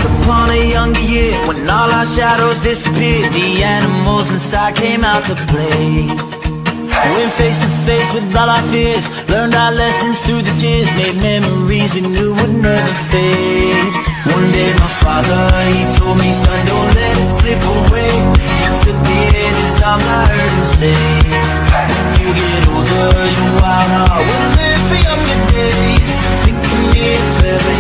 upon a younger year, when all our shadows disappeared, the animals inside came out to play. Went face to face with all our fears, learned our lessons through the tears, made memories we knew would never fade. One day my father, he told me, son, don't let it slip away. He took me in his arms, I heard him say, when you get older, your wild heart will live for younger days. Think of me if ever